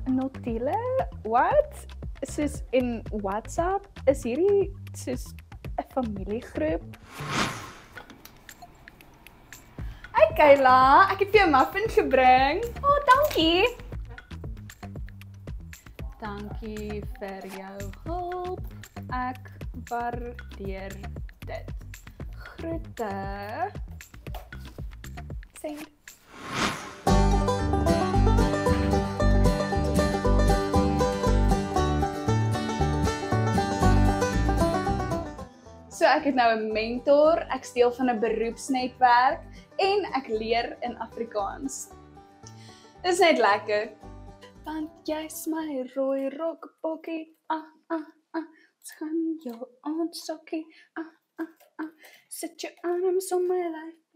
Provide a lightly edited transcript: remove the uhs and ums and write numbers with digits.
Notile? Wat? Soos in WhatsApp? Is hierdie soos 'n familiegroep? Hey Kayla, ek het vir jou muffin gebring. Oh, dankie. Dankie vir jou hulp. Ek waardeer dit. Groete. Send. So ek het nou 'n mentor, ek is deel van 'n beroepsnetwerk en ek leer in Afrikaans. Dis net lekker. Want jy's my rooi rokbokkie. Ons gaan jou aansokkie. Sit jou arms om my lyf.